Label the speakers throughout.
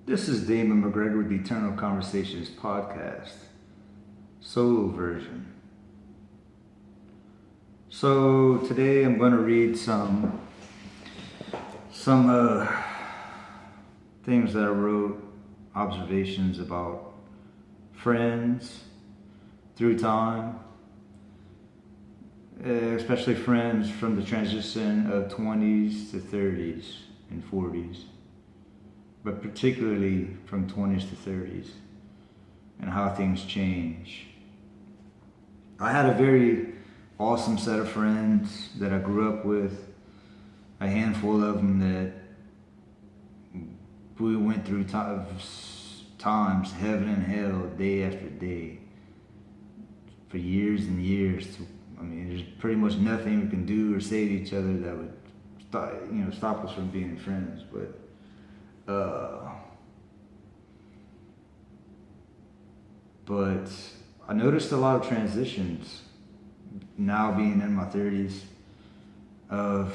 Speaker 1: This is Damon McGregor with the Eternal Conversations podcast, solo version. So today I'm going to read some things that I wrote, observations about friends through time, especially friends from the transition of 20s to 30s and 40s. But particularly from 20s to 30s and how things change. I had a very awesome set of friends that I grew up with, a handful of them that we went through times, heaven and hell, day after day, for years and years. There's pretty much nothing we can do or say to each other that would stop us from being friends. But I noticed a lot of transitions now being in my 30s of,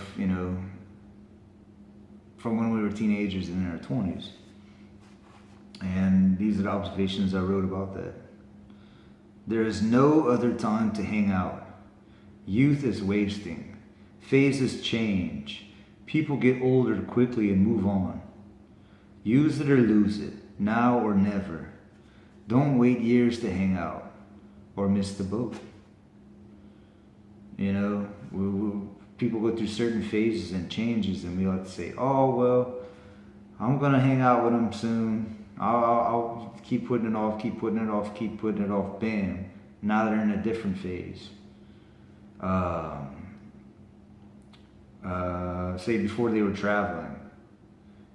Speaker 1: from when we were teenagers and in our 20s. And these are the observations I wrote about that. There is no other time to hang out. Youth is wasting. Phases change. People get older quickly and move on. Use it or lose it, now or never. Don't wait years to hang out or miss the boat. People go through certain phases and changes, and we like to say, oh, well, I'm going to hang out with them soon. I'll keep putting it off, keep putting it off, keep putting it off. Bam. Now they're in a different phase. Say before they were traveling,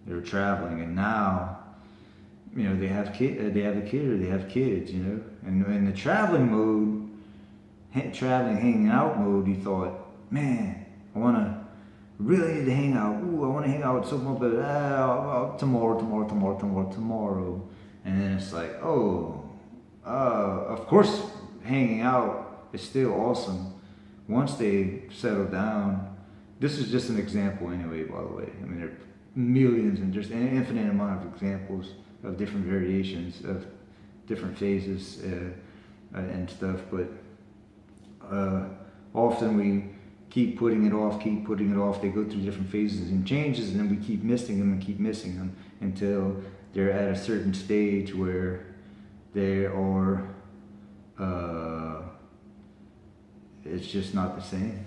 Speaker 1: and now, they have a kid or they have kids, and in the traveling mode, hanging out mode, you thought, man, I want to really need to hang out. Ooh, I want to hang out with someone, but tomorrow. And then it's like, of course, hanging out is still awesome once they settle down. This is just an example anyway, by the way. There are millions and just an infinite amount of examples of different variations of different phases and stuff, but often we keep putting it off. They go through different phases and changes, and then we keep missing them until they're at a certain stage where they are it's just not the same.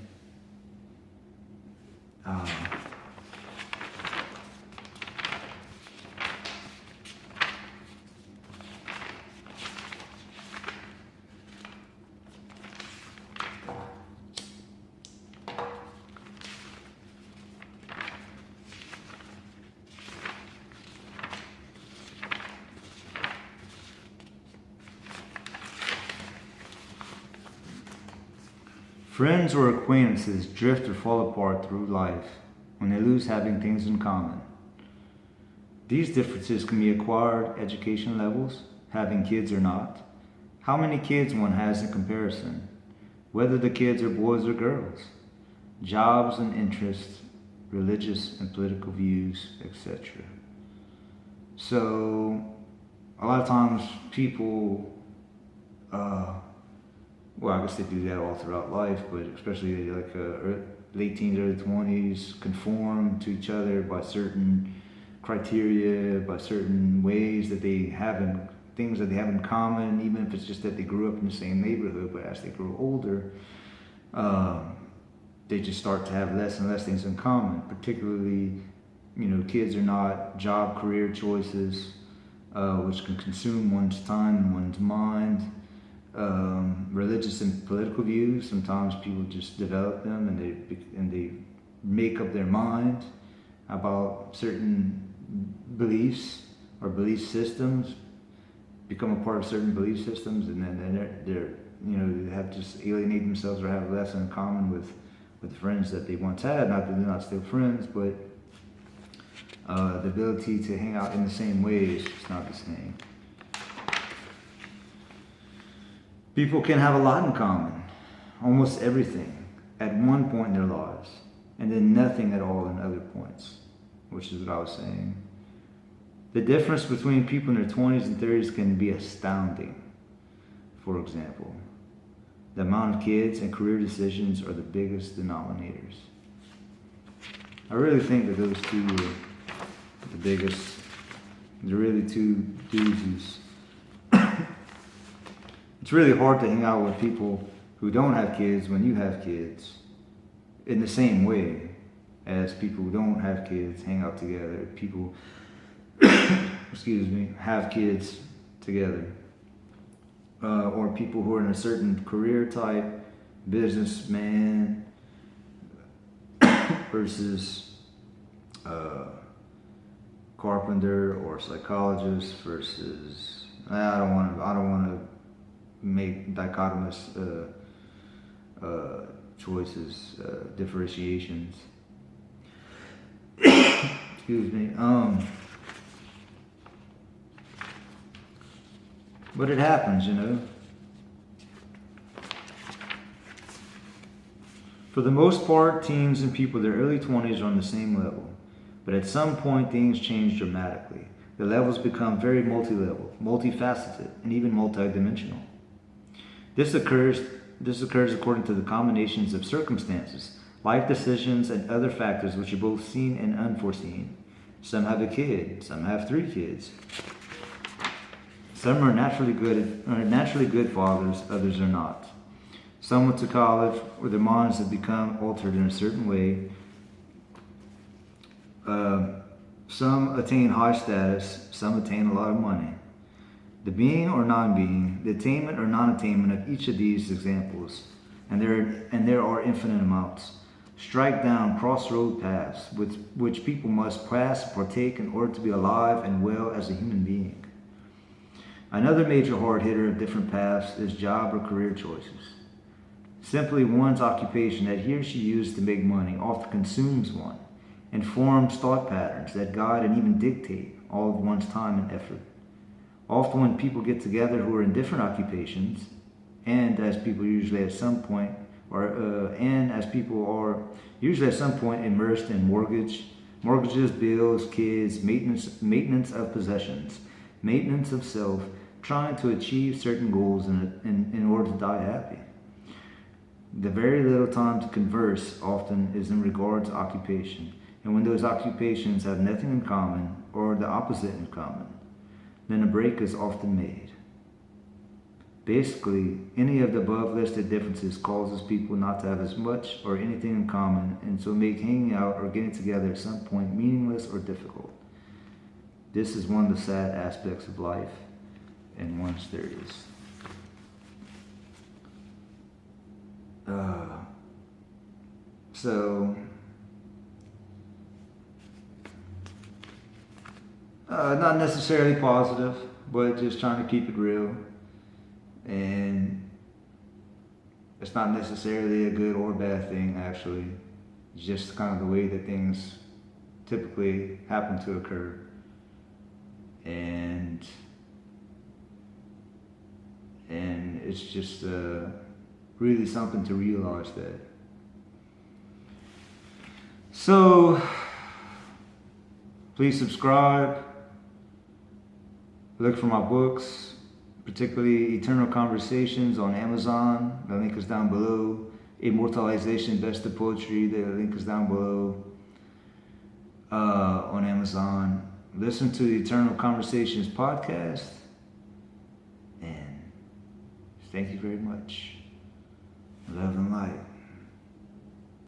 Speaker 1: Friends or acquaintances drift or fall apart through life when they lose having things in common. These differences can be acquired, education levels, having kids or not, how many kids one has in comparison, whether the kids are boys or girls, jobs and interests, religious and political views, etc. So, a lot of times people, I guess they do that all throughout life, but especially like late teens, early 20s, conform to each other by certain criteria, by certain ways that they have things that they have in common, even if it's just that they grew up in the same neighborhood. But as they grow older, they just start to have less and less things in common. Particularly, kids are not job, career choices, which can consume one's time and one's mind. Religious and political views. Sometimes people just develop them and they make up their mind about certain beliefs or belief systems, become a part of certain belief systems, and then they have to just alienate themselves or have less in common with friends that they once had. Not that they're not still friends, but the ability to hang out in the same ways is just not the same. People can have a lot in common, almost everything, at one point in their lives, and then nothing at all in other points, which is what I was saying. The difference between people in their 20s and 30s can be astounding. For example, the amount of kids and career decisions are the biggest denominators. I really think that those two are the biggest. They're really two doozies. It's really hard to hang out with people who don't have kids when you have kids in the same way as people who don't have kids hang out together. People, excuse me, have kids together. Or people who are in a certain career type, businessman versus carpenter or psychologist versus I don't want to make dichotomous choices, differentiations. Excuse me. But it happens, you know. For the most part, teens and people in their early 20s are on the same level. But at some point, things change dramatically. The levels become very multi-level, multifaceted, and even multidimensional. This occurs according to the combinations of circumstances, life decisions, and other factors which are both seen and unforeseen. Some have a kid, some have 3 kids. Some are naturally good fathers, others are not. Some went to college, or their minds have become altered in a certain way. Some attain high status, some attain a lot of money. The being or non-being, the attainment or non-attainment of each of these examples, and there are infinite amounts, strike down crossroad paths which people must pass, partake in order to be alive and well as a human being. Another major hard hitter of different paths is job or career choices. Simply one's occupation that he or she uses to make money often consumes one and forms thought patterns that guide and even dictate all of one's time and effort. Often when people get together who are in different occupations, and as people usually at some point, immersed in mortgages, bills, kids, maintenance of possessions, maintenance of self, trying to achieve certain goals in order to die happy. The very little time to converse often is in regard to occupation, and when those occupations have nothing in common or the opposite in common, then a break is often made. Basically, any of the above listed differences causes people not to have as much or anything in common, and so make hanging out or getting together at some point meaningless or difficult. This is one of the sad aspects of life, and once there is. Not necessarily positive, but just trying to keep it real. And it's not necessarily a good or bad thing, actually. It's just kind of the way that things typically happen to occur. And it's just really something to realize that. So, please subscribe. Look for my books, particularly Eternal Conversations on Amazon. The link is down below. Immortalization, Best of Poetry. The link is down below on Amazon. Listen to the Eternal Conversations podcast. And thank you very much. Love and light.